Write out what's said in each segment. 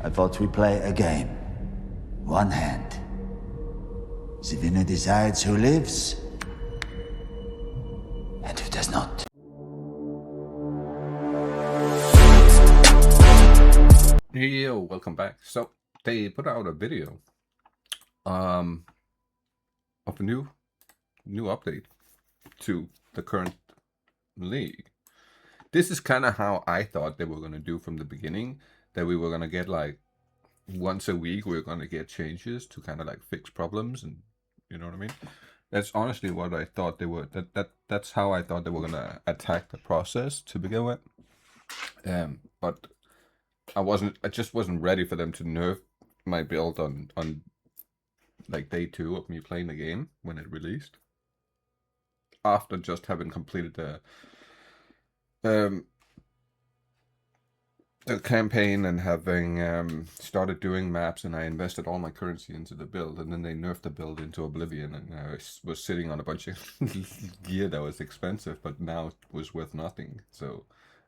I thought we play a game. One hand. The winner decides who lives and who does not. Yo, welcome back. So they put out a video of a new update to the current league. This is kind of how I thought they were going to do from the beginning, that we were going to get like once a week we were going to get changes to kind of like fix problems, and you know what I mean. That's honestly what I thought they were. That's how I thought they were going to attack the process to begin with. But I just wasn't ready for them to nerf my build on like day 2 of me playing the game when it released. After just having completed the campaign and having started doing maps, and I invested all my currency into the build, and then they nerfed the build into oblivion, and I was sitting on a bunch of gear that was expensive, but now it was worth nothing. So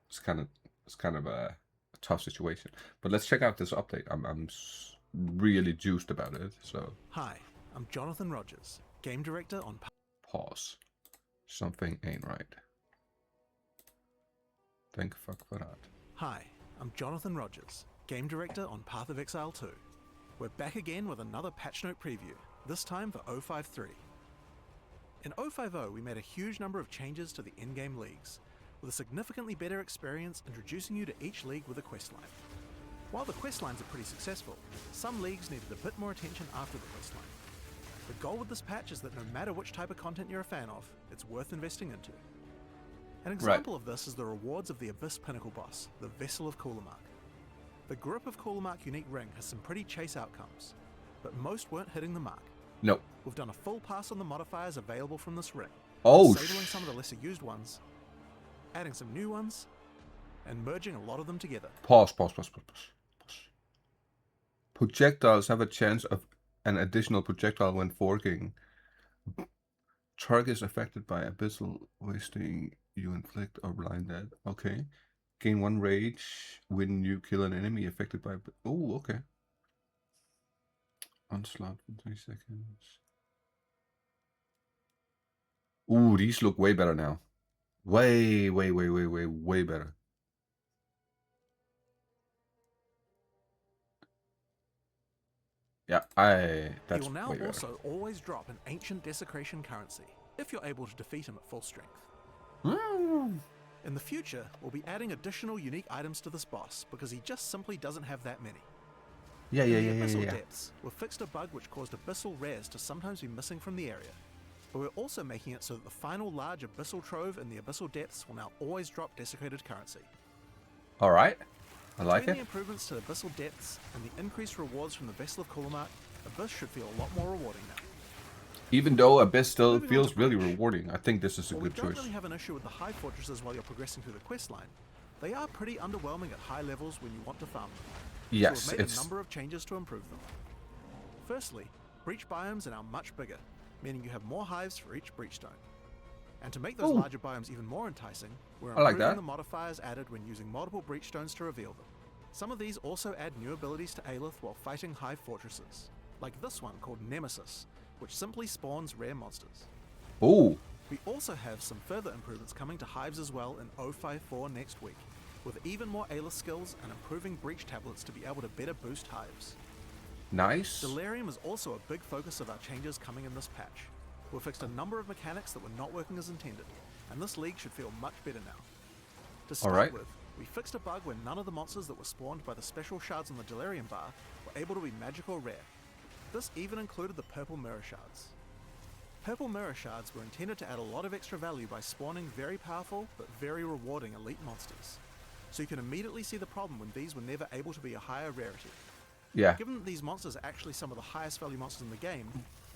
it's kind of a tough situation. But let's check out this update. I'm really juiced about it. So hi, I'm Jonathan Rogers, game director on pause. Something ain't right. Thank fuck for that. Hi, I'm Jonathan Rogers, game director on Path of Exile 2. We're back again with another patch note preview, this time for 053. In 050, we made a huge number of changes to the in-game leagues, with a significantly better experience introducing you to each league with a questline. While the questlines are pretty successful, some leagues needed a bit more attention after the questline. The goal with this patch is that no matter which type of content you're a fan of, it's worth investing into. An example of this is the rewards of the Abyss Pinnacle boss, the Vessel of Coolamark. The Grip of Coolamark unique ring has some pretty chase outcomes, but most weren't hitting the mark. Nope. We've done a full pass on the modifiers available from this ring, disabling some of the lesser used ones, adding some new ones, and merging a lot of them together. Pause. Projectiles have a chance of an additional projectile when forking. Target is affected by abyssal wasting. You inflict or blind dead. Okay. Gain 1 rage when you kill an enemy affected by... Oh, okay. Onslaught for 3 seconds. Ooh, these look way better now. Way better. Yeah, that's He will now way better. also always drop an ancient desecration currency, if you're able to defeat him at full strength. In the future, we'll be adding additional unique items to this boss, because he just simply doesn't have that many. In the Abyssal Depths, we've fixed a bug which caused abyssal rares to sometimes be missing from the area. But we're also making it so that the final large abyssal trove in the Abyssal Depths will now always drop desecrated currency. Alright, I like Between it. the improvements to the Abyssal Depths and the increased rewards from the Vessel of Coolamark, Abyss should feel a lot more rewarding now. Even though Abyss still feels really rewarding, I think this is a good choice. We don't really have an issue with the high fortresses while you're progressing through the questline. They are pretty underwhelming at high levels when you want to farm them. Yes, so we've made a number of changes to improve them. Firstly, breach biomes are now much bigger, meaning you have more hives for each breachstone. And to make those larger biomes even more enticing, we're improving the modifiers added when using multiple breachstones to reveal them. Some of these also add new abilities to Aelith while fighting hive fortresses, like this one called Nemesis, which simply spawns rare monsters. Oh. We also have some further improvements coming to hives as well in 054 next week, with even more Aelith skills and improving breach tablets to be able to better boost hives. Nice. Delirium is also a big focus of our changes coming in this patch. We've fixed a number of mechanics that were not working as intended, and this league should feel much better now. To start with, we fixed a bug where none of the monsters that were spawned by the special shards on the Delirium bar were able to be magic or rare. This even included the purple mirror shards. Purple mirror shards were intended to add a lot of extra value by spawning very powerful but very rewarding elite monsters. So you can immediately see the problem when these were never able to be a higher rarity. Given that these monsters are actually some of the highest value monsters in the game,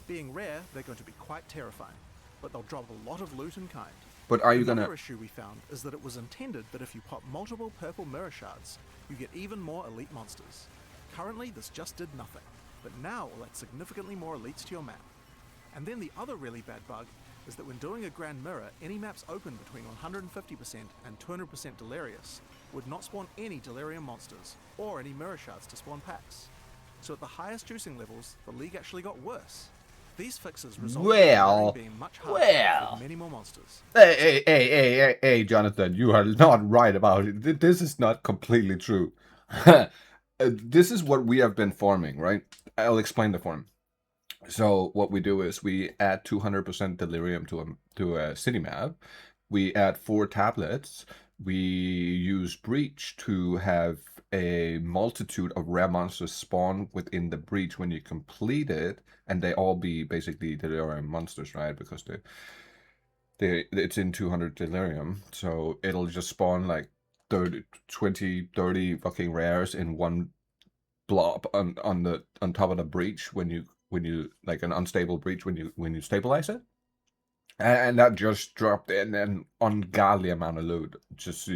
being rare, they're going to be quite terrifying, but they'll drop a lot of loot in kind. But are you Another issue we found is that it was intended that if you pop multiple purple mirror shards, you get even more elite monsters. Currently, this just did nothing, but now will add significantly more elites to your map. And then the other really bad bug is that when doing a Grand Mirror, any maps open between 150% and 200% Delirious would not spawn any delirium monsters, or any mirror shards to spawn packs. So at the highest juicing levels, the league actually got worse. These fixes resulted in delirium being much harder with many more monsters. Hey, Jonathan, you are not right about it. This is not completely true. This is what we have been forming, right? I'll explain the form. So what we do is we add 200% delirium to a city map. We add 4 tablets. We use breach to have a multitude of rare monsters spawn within the breach when you complete it, and they all be basically delirium monsters, right? Because it's in 200 delirium, so it'll just spawn like 30 fucking rares in one blob on top of the breach when you like an unstable breach when you stabilize it. And that just dropped in an ungodly amount of loot. Just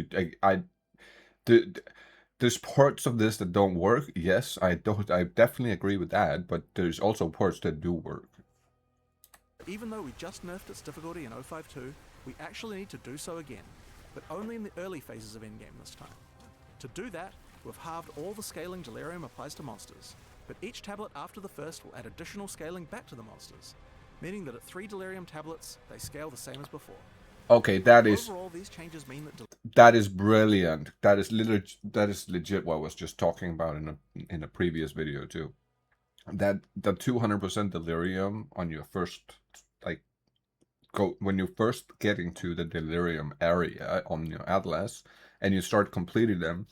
there's parts of this that don't work. Yes, I definitely agree with that, but there's also parts that do work. Even though we just nerfed its difficulty in 052, we actually need to do so again, but only in the early phases of endgame this time. To do that, we've halved all the scaling delirium applies to monsters, but each tablet after the first will add additional scaling back to the monsters, meaning that at 3 delirium tablets, they scale the same as before. Okay, Overall, these changes mean that is brilliant. That is legit what I was just talking about in a previous video too. That the 200% delirium on your first when you first get into the delirium area on your atlas and you start completing them,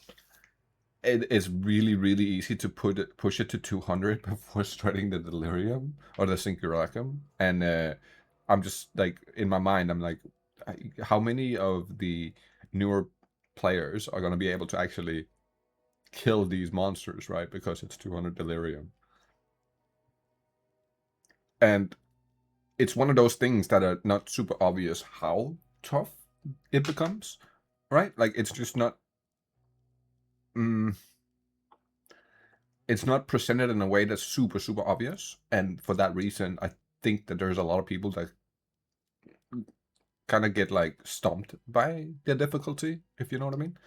it is really easy to push it to 200 before starting the delirium or the synchronicum. And I'm just like, in my mind, I'm like, how many of the newer players are going to be able to actually kill these monsters, right? Because it's 200 delirium. And it's one of those things that are not super obvious how tough it becomes, right? Like, it's just not... it's not presented in a way that's super obvious. And for that reason, I think that there's a lot of people that kind of get, like, stomped by the difficulty, if you know what I mean.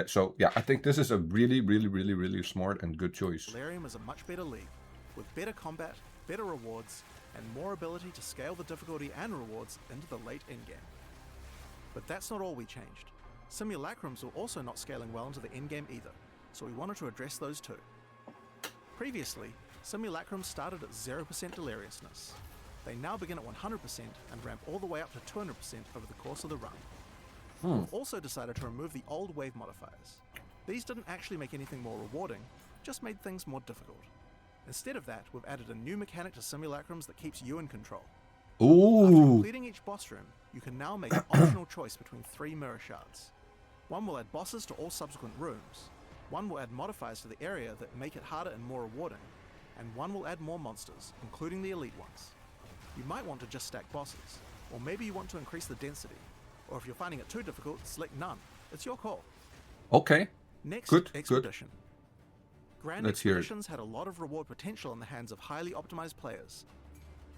So, yeah, I think this is a really smart and good choice. Delirium is a much better league, with better combat, better rewards, and more ability to scale the difficulty and rewards into the late endgame. But that's not all we changed. Simulacrums were also not scaling well into the endgame either, so we wanted to address those too. Previously, simulacrums started at 0% deliriousness. They now begin at 100% and ramp all the way up to 200% over the course of the run. We've also decided to remove the old wave modifiers. These didn't actually make anything more rewarding, just made things more difficult. Instead of that, we've added a new mechanic to simulacrums that keeps you in control. Ooh. After completing each boss room, you can now make an optional choice between 3 mirror shards. One will add bosses to all subsequent rooms, one will add modifiers to the area that make it harder and more rewarding, and one will add more monsters, including the elite ones. You might want to just stack bosses, or maybe you want to increase the density, or if you're finding it too difficult, select none. It's your call. Okay. Next, Good. Expedition. Grand Let's hear it. Expeditions had a lot of reward potential in the hands of highly optimized players,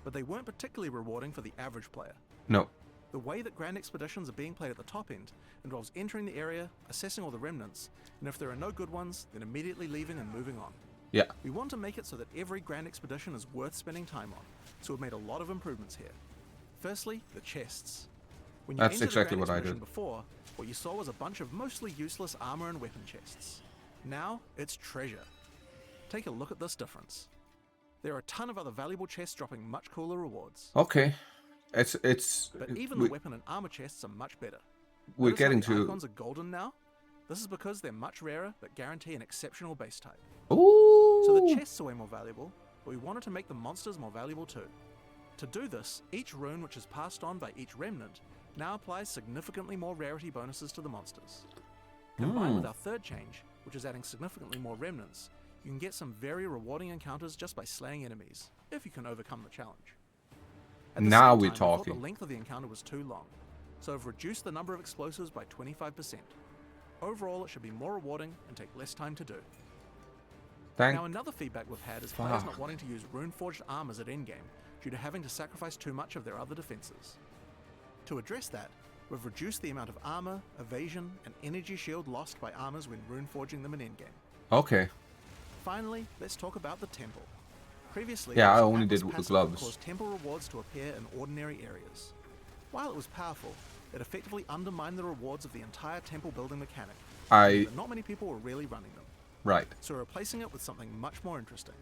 but they weren't particularly rewarding for the average player. No. The way that Grand Expeditions are being played at the top end involves entering the area, assessing all the remnants, and if there are no good ones, then immediately leaving and moving on. Yeah. We want to make it so that every Grand Expedition is worth spending time on, so we've made a lot of improvements here. Firstly, the chests. When you That's entered exactly the Grand what I Expedition did. Before, what you saw was a bunch of mostly useless armor and weapon chests. Now, it's treasure. Take a look at this difference. There are a ton of other valuable chests dropping much cooler rewards. Okay. But But even the weapon and armor chests are much better. we're Notice how getting the to... icons are golden now? This is because they're much rarer, but guarantee an exceptional base type. Ooh. So the chests are way more valuable, but we wanted to make the monsters more valuable too. To do this, each rune which is passed on by each remnant now applies significantly more rarity bonuses to the monsters. Combined with our third change, which is adding significantly more remnants, you can get some very rewarding encounters just by slaying enemies, if you can overcome the challenge. At the Now same we're time, I thought talking. the length of the encounter was too long, so I've reduced the number of explosives by 25%. Overall, it should be more rewarding and take less time to do. Now, another feedback we've had is players not wanting to use rune-forged armors at endgame due to having to sacrifice too much of their other defenses. To address that, We've reduced the amount of armor, evasion, and energy shield lost by armors when runeforging them in endgame. Okay. Finally, let's talk about the temple. Previously, Yeah, I there was an only Atlas did with the passive that gloves. caused temple rewards to appear in ordinary areas. While it was powerful, it effectively undermined the rewards of the entire temple building mechanic. But not many people were really running them. Right. So we're replacing it with something much more interesting.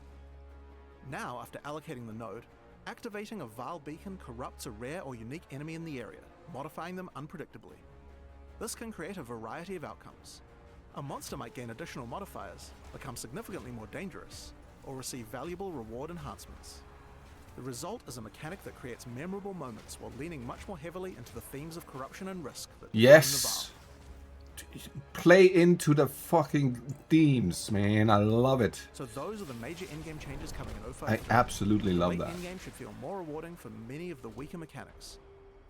Now, after allocating the node, activating a Vile Beacon corrupts a rare or unique enemy in the area, modifying them unpredictably. This can create a variety of outcomes. A monster might gain additional modifiers, become significantly more dangerous, or receive valuable reward enhancements. The result is a mechanic that creates memorable moments while leaning much more heavily into the themes of corruption and risk that define the Yes. Vile. Play into the fucking themes, man. I love it. So those are the major endgame changes coming in 053. I absolutely The love late that. endgame should feel more rewarding for many of the weaker mechanics.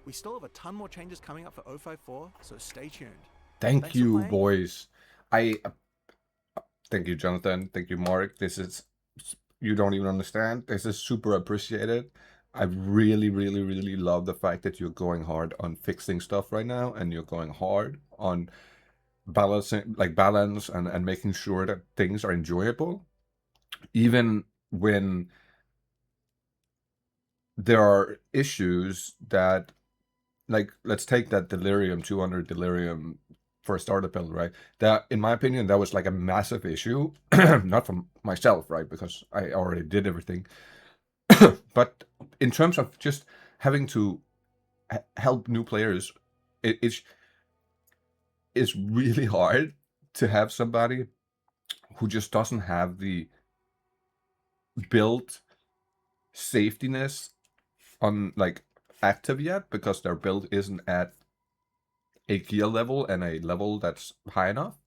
We still have a ton more changes coming up for 054, so stay tuned. Thank Thanks for you, playing. boys. Thank you, Jonathan. Thank you, Mark. This is, you don't even understand. This is super appreciated. I really, really, really love the fact that you're going hard on fixing stuff right now, and you're going hard on balancing, like balance and making sure that things are enjoyable, even when there are issues that, like, let's take that Delirium 200 Delirium for a starter build, right? That, in my opinion, that was like a massive issue, not from myself, right? Because I already did everything. But in terms of just having to help new players, it's really hard to have somebody who just doesn't have the build safetiness on, like, active yet, because their build isn't at a gear level and a level that's high enough,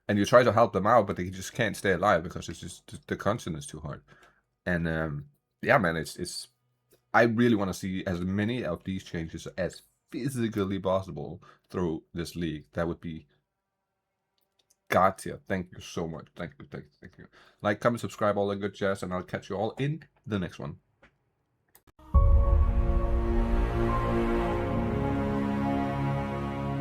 and you try to help them out, but they just can't stay alive because it's just the content is too hard. And yeah, man, it's I really want to see as many of these changes as physically possible through this league. That would be god tier. Thank you so much. Thank you. Like, comment, subscribe, all that good jazz, and I'll catch you all in the next one.